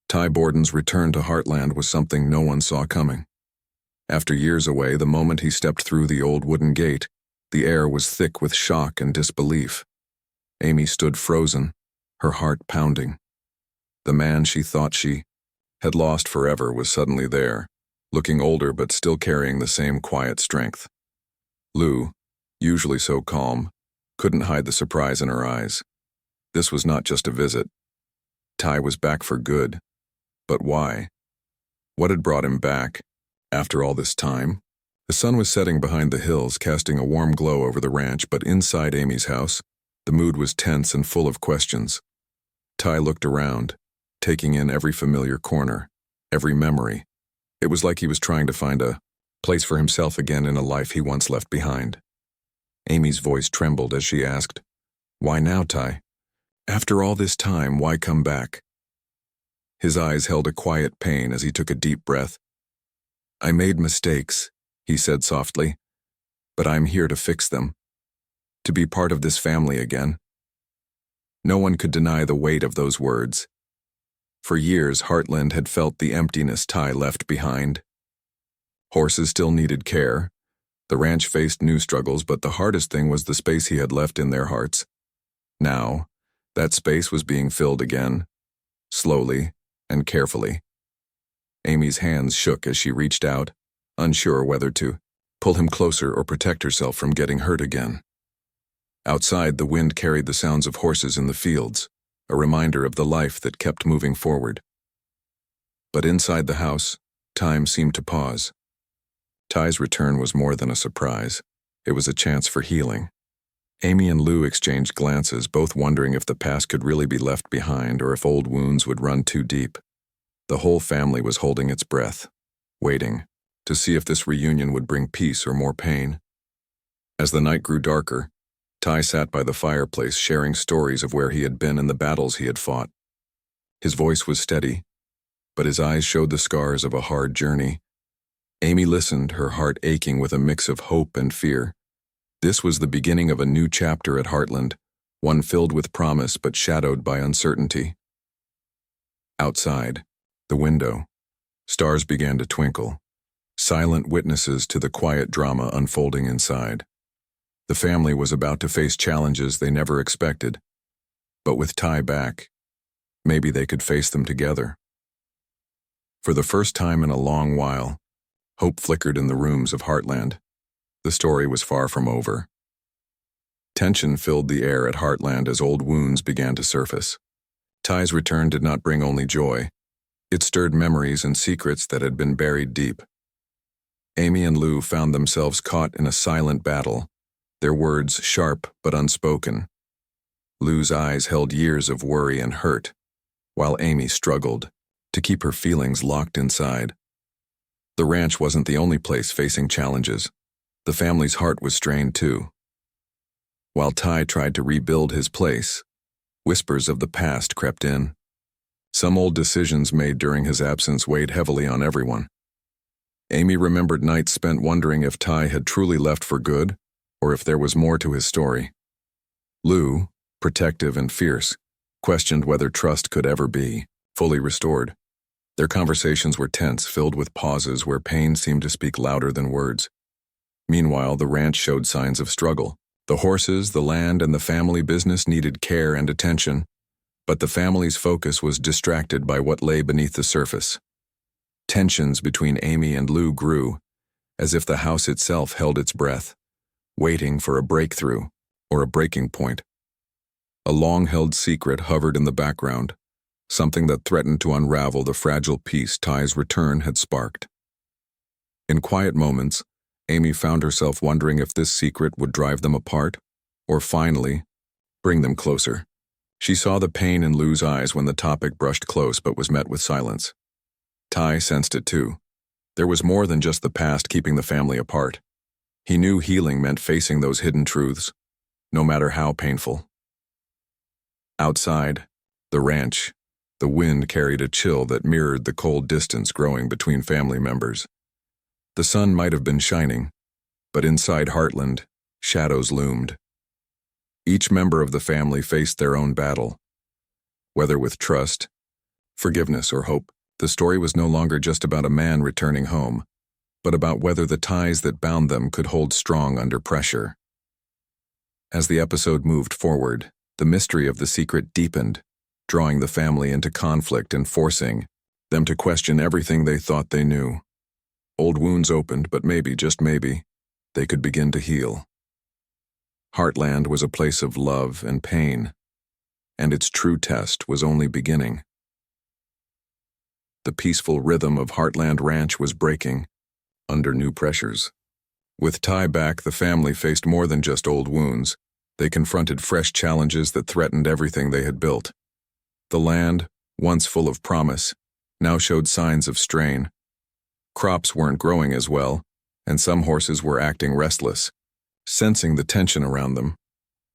Ty Borden's return to Heartland was something no one saw coming. After years away, the moment he stepped through the old wooden gate, the air was thick with shock and disbelief. Amy stood frozen, her heart pounding. The man she thought she had lost forever was suddenly there, looking older but still carrying the same quiet strength. Lou, usually so calm, couldn't hide the surprise in her eyes. This was not just a visit. Ty was back for good. But why? What had brought him back? After all this time? The sun was setting behind the hills, casting a warm glow over the ranch, but inside Amy's house, the mood was tense and full of questions. Ty looked around, taking in every familiar corner, every memory. It was like he was trying to find a place for himself again in a life he once left behind. Amy's voice trembled as she asked, "Why now, Ty? After all this time, why come back?" His eyes held a quiet pain as he took a deep breath. "I made mistakes," he said softly, "but I'm here to fix them. To be part of this family again." No one could deny the weight of those words. For years, Heartland had felt the emptiness Ty left behind. Horses still needed care. The ranch faced new struggles, but the hardest thing was the space he had left in their hearts. Now, that space was being filled again, slowly and carefully. Amy's hands shook as she reached out, unsure whether to pull him closer or protect herself from getting hurt again. Outside, the wind carried the sounds of horses in the fields, a reminder of the life that kept moving forward. But inside the house, time seemed to pause. Ty's return was more than a surprise. It was a chance for healing. Amy and Lou exchanged glances, both wondering if the past could really be left behind or if old wounds would run too deep. The whole family was holding its breath, waiting to see if this reunion would bring peace or more pain. As the night grew darker, Ty sat by the fireplace sharing stories of where he had been and the battles he had fought. His voice was steady, but his eyes showed the scars of a hard journey. Amy listened, her heart aching with a mix of hope and fear. This was the beginning of a new chapter at Heartland, one filled with promise but shadowed by uncertainty. Outside, the window, stars began to twinkle, silent witnesses to the quiet drama unfolding inside. The family was about to face challenges they never expected, but with Ty back, maybe they could face them together. For the first time in a long while, hope flickered in the rooms of Heartland. The story was far from over. Tension filled the air at Heartland as old wounds began to surface. Ty's return did not bring only joy. It stirred memories and secrets that had been buried deep. Amy and Lou found themselves caught in a silent battle, their words sharp but unspoken. Lou's eyes held years of worry and hurt, while Amy struggled to keep her feelings locked inside. The ranch wasn't the only place facing challenges. The family's heart was strained too. While Ty tried to rebuild his place, whispers of the past crept in. Some old decisions made during his absence weighed heavily on everyone. Amy remembered nights spent wondering if Ty had truly left for good, or if there was more to his story. Lou, protective and fierce, questioned whether trust could ever be fully restored. Their conversations were tense, filled with pauses where pain seemed to speak louder than words. Meanwhile, the ranch showed signs of struggle. The horses, the land, and the family business needed care and attention, but the family's focus was distracted by what lay beneath the surface. Tensions between Amy and Lou grew, as if the house itself held its breath, waiting for a breakthrough or a breaking point. A long-held secret hovered in the background, something that threatened to unravel the fragile peace Ty's return had sparked. In quiet moments, Amy found herself wondering if this secret would drive them apart, or finally, bring them closer. She saw the pain in Lou's eyes when the topic brushed close but was met with silence. Ty sensed it too. There was more than just the past keeping the family apart. He knew healing meant facing those hidden truths, no matter how painful. Outside, the ranch, the wind carried a chill that mirrored the cold distance growing between family members. The sun might have been shining, but inside Heartland, shadows loomed. Each member of the family faced their own battle, whether with trust, forgiveness, or hope. The story was no longer just about a man returning home, but about whether the ties that bound them could hold strong under pressure. As the episode moved forward, the mystery of the secret deepened, drawing the family into conflict and forcing them to question everything they thought they knew. Old wounds opened, but maybe, just maybe, they could begin to heal. Heartland was a place of love and pain, and its true test was only beginning. The peaceful rhythm of Heartland Ranch was breaking under new pressures. With Ty back, the family faced more than just old wounds. They confronted fresh challenges that threatened everything they had built. The land, once full of promise, now showed signs of strain. Crops weren't growing as well, and some horses were acting restless. Sensing the tension around them,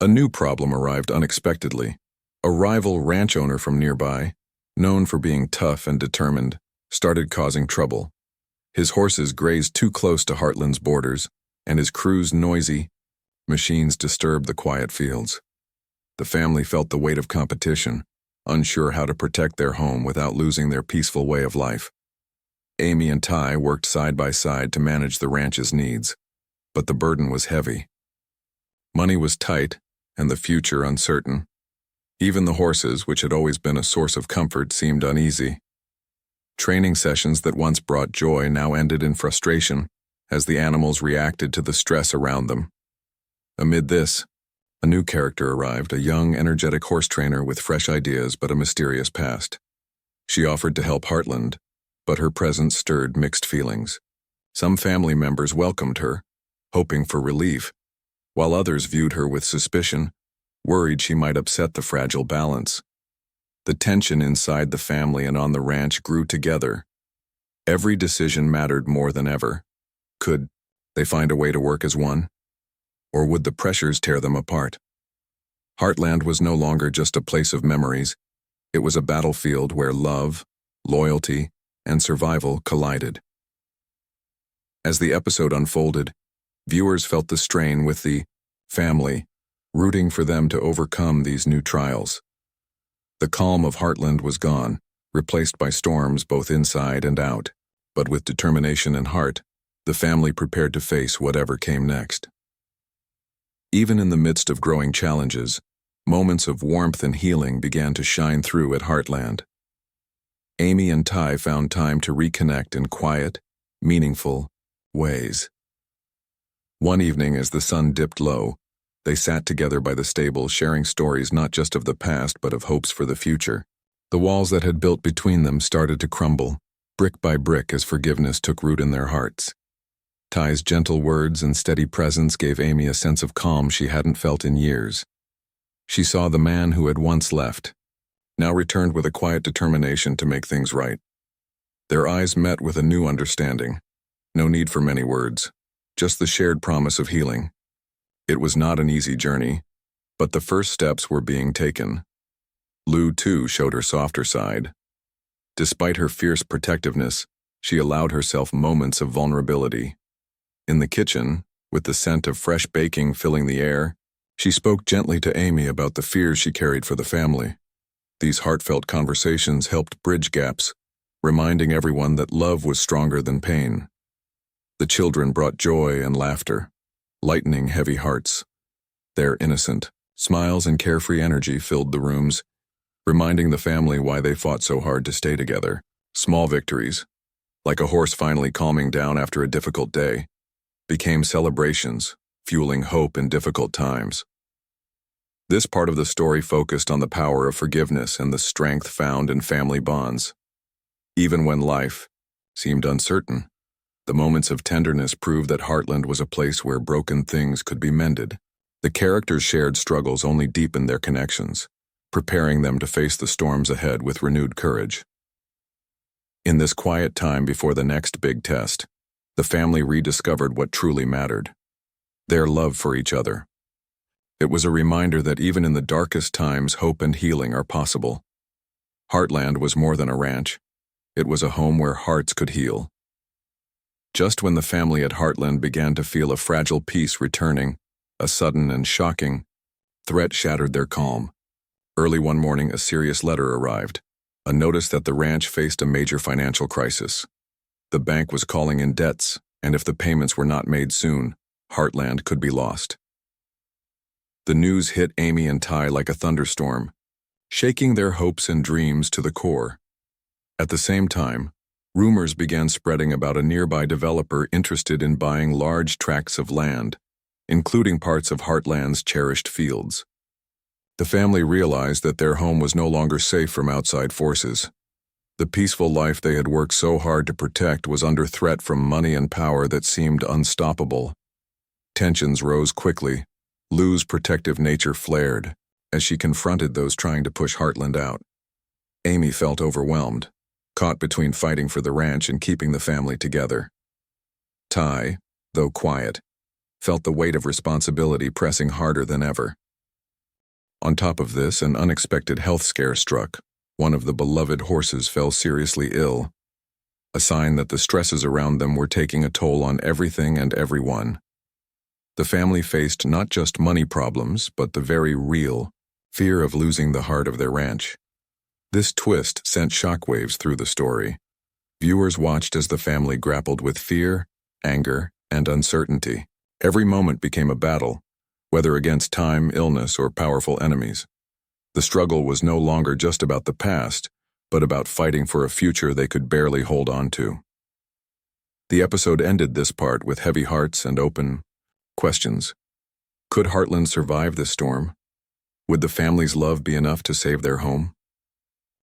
a new problem arrived unexpectedly. A rival ranch owner from nearby, known for being tough and determined, started causing trouble. His horses grazed too close to Heartland's borders, and his crew's noisy machines disturbed the quiet fields. The family felt the weight of competition, unsure how to protect their home without losing their peaceful way of life. Amy and Ty worked side by side to manage the ranch's needs, but the burden was heavy. Money was tight, and the future uncertain. Even the horses, which had always been a source of comfort, seemed uneasy. Training sessions that once brought joy now ended in frustration as the animals reacted to the stress around them. Amid this, a new character arrived, a young, energetic horse trainer with fresh ideas but a mysterious past. She offered to help Heartland, but her presence stirred mixed feelings. Some family members welcomed her, hoping for relief, while others viewed her with suspicion, worried she might upset the fragile balance. The tension inside the family and on the ranch grew together. Every decision mattered more than ever. Could they find a way to work as one? Or would the pressures tear them apart? Heartland was no longer just a place of memories. It was a battlefield where love, loyalty, and survival collided. As the episode unfolded, viewers felt the strain with the family, rooting for them to overcome these new trials. The calm of Heartland was gone, replaced by storms both inside and out, but with determination and heart, the family prepared to face whatever came next. Even in the midst of growing challenges, moments of warmth and healing began to shine through at Heartland. Amy and Ty found time to reconnect in quiet, meaningful ways. One evening, as the sun dipped low, they sat together by the stable, sharing stories not just of the past but of hopes for the future. The walls that had built between them started to crumble, brick by brick, as forgiveness took root in their hearts. Ty's gentle words and steady presence gave Amy a sense of calm she hadn't felt in years. She saw the man who had once left, now returned with a quiet determination to make things right. Their eyes met with a new understanding. No need for many words, just the shared promise of healing. It was not an easy journey, but the first steps were being taken. Lou, too, showed her softer side. Despite her fierce protectiveness, she allowed herself moments of vulnerability. In the kitchen, with the scent of fresh baking filling the air, she spoke gently to Amy about the fears she carried for the family. These heartfelt conversations helped bridge gaps, reminding everyone that love was stronger than pain. The children brought joy and laughter, lightening heavy hearts. Their innocent smiles and carefree energy filled the rooms, reminding the family why they fought so hard to stay together. Small victories, like a horse finally calming down after a difficult day, became celebrations, fueling hope in difficult times. This part of the story focused on the power of forgiveness and the strength found in family bonds. Even when life seemed uncertain, the moments of tenderness proved that Heartland was a place where broken things could be mended. The characters' shared struggles only deepened their connections, preparing them to face the storms ahead with renewed courage. In this quiet time before the next big test, the family rediscovered what truly mattered: their love for each other. It was a reminder that even in the darkest times, hope and healing are possible. Heartland was more than a ranch. It was a home where hearts could heal. Just when the family at Heartland began to feel a fragile peace returning, a sudden and shocking threat shattered their calm. Early one morning, a serious letter arrived. A notice that the ranch faced a major financial crisis. The bank was calling in debts, and if the payments were not made soon, Heartland could be lost. The news hit Amy and Ty like a thunderstorm, shaking their hopes and dreams to the core. At the same time, rumors began spreading about a nearby developer interested in buying large tracts of land, including parts of Heartland's cherished fields. The family realized that their home was no longer safe from outside forces. The peaceful life they had worked so hard to protect was under threat from money and power that seemed unstoppable. Tensions rose quickly. Lou's protective nature flared as she confronted those trying to push Heartland out. Amy felt overwhelmed, caught between fighting for the ranch and keeping the family together. Ty, though quiet, felt the weight of responsibility pressing harder than ever. On top of this, an unexpected health scare struck. One of the beloved horses fell seriously ill, a sign that the stresses around them were taking a toll on everything and everyone. The family faced not just money problems, but the very real fear of losing the heart of their ranch. This twist sent shockwaves through the story. Viewers watched as the family grappled with fear, anger, and uncertainty. Every moment became a battle, whether against time, illness, or powerful enemies. The struggle was no longer just about the past, but about fighting for a future they could barely hold on to. The episode ended this part with heavy hearts and open questions. Could Heartland survive this storm? Would the family's love be enough to save their home?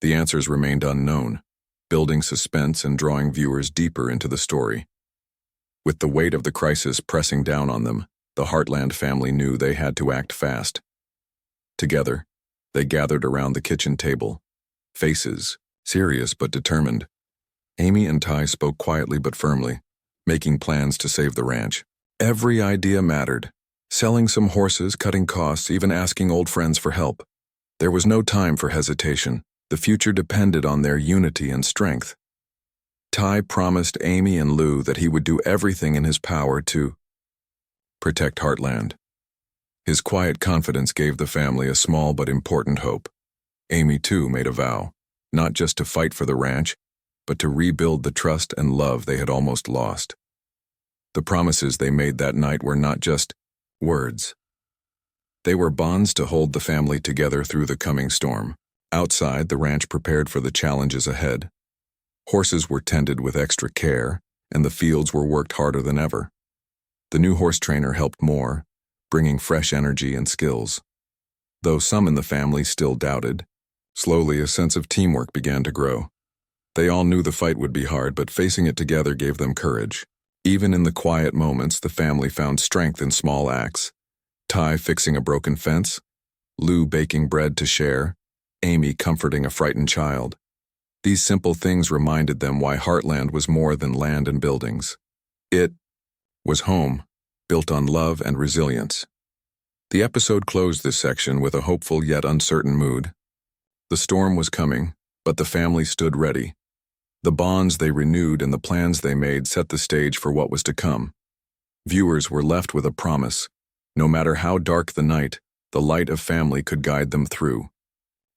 The answers remained unknown, building suspense and drawing viewers deeper into the story. With the weight of the crisis pressing down on them, the Heartland family knew they had to act fast. Together, they gathered around the kitchen table, faces serious but determined. Amy and Ty spoke quietly but firmly, making plans to save the ranch. Every idea mattered. Selling some horses, cutting costs, even asking old friends for help. There was no time for hesitation. The future depended on their unity and strength. Ty promised Amy and Lou that he would do everything in his power to protect Heartland. His quiet confidence gave the family a small but important hope. Amy, too, made a vow, not just to fight for the ranch, but to rebuild the trust and love they had almost lost. The promises they made that night were not just words. They were bonds to hold the family together through the coming storm. Outside, the ranch prepared for the challenges ahead. Horses were tended with extra care, and the fields were worked harder than ever. The new horse trainer helped more, bringing fresh energy and skills. Though some in the family still doubted, slowly a sense of teamwork began to grow. They all knew the fight would be hard, but facing it together gave them courage. Even in the quiet moments, the family found strength in small acts. Ty fixing a broken fence, Lou baking bread to share, Amy comforting a frightened child. These simple things reminded them why Heartland was more than land and buildings. It was home, built on love and resilience. The episode closed this section with a hopeful yet uncertain mood. The storm was coming, but the family stood ready. The bonds they renewed and the plans they made set the stage for what was to come. Viewers were left with a promise. No matter how dark the night, the light of family could guide them through.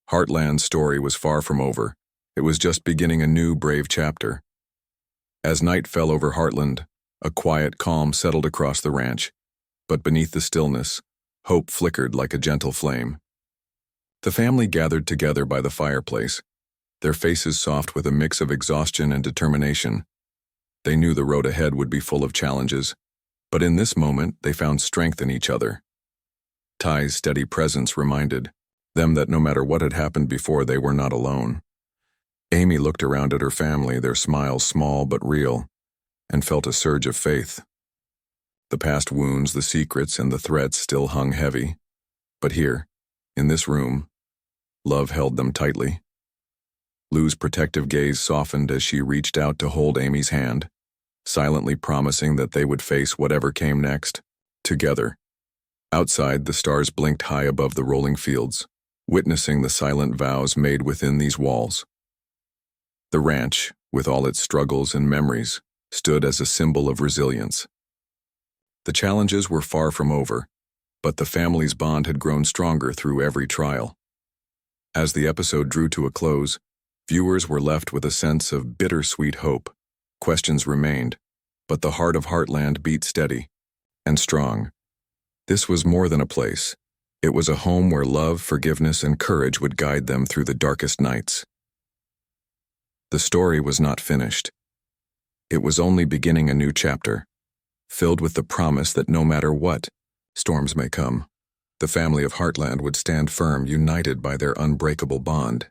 Heartland's story was far from over. It was just beginning a new, brave chapter. As night fell over Heartland, a quiet calm settled across the ranch. But beneath the stillness, hope flickered like a gentle flame. The family gathered together by the fireplace, their faces soft with a mix of exhaustion and determination. They knew the road ahead would be full of challenges, but in this moment they found strength in each other. Ty's steady presence reminded them that no matter what had happened before, they were not alone. Amy looked around at her family, their smiles small but real, and felt a surge of faith. The past wounds, the secrets, and the threats still hung heavy, but here, in this room, love held them tightly. Lou's protective gaze softened as she reached out to hold Amy's hand, silently promising that they would face whatever came next, together. Outside, the stars blinked high above the rolling fields, witnessing the silent vows made within these walls. The ranch, with all its struggles and memories, stood as a symbol of resilience. The challenges were far from over, but the family's bond had grown stronger through every trial. As the episode drew to a close, Viewers were left with a sense of bittersweet hope. Questions remained, but the heart of Heartland beat steady and strong. This was more than a place. It was a home where love, forgiveness, and courage would guide them through the darkest nights. The story was not finished. It was only beginning a new chapter, filled with the promise that no matter what storms may come, the family of Heartland would stand firm, united by their unbreakable bond.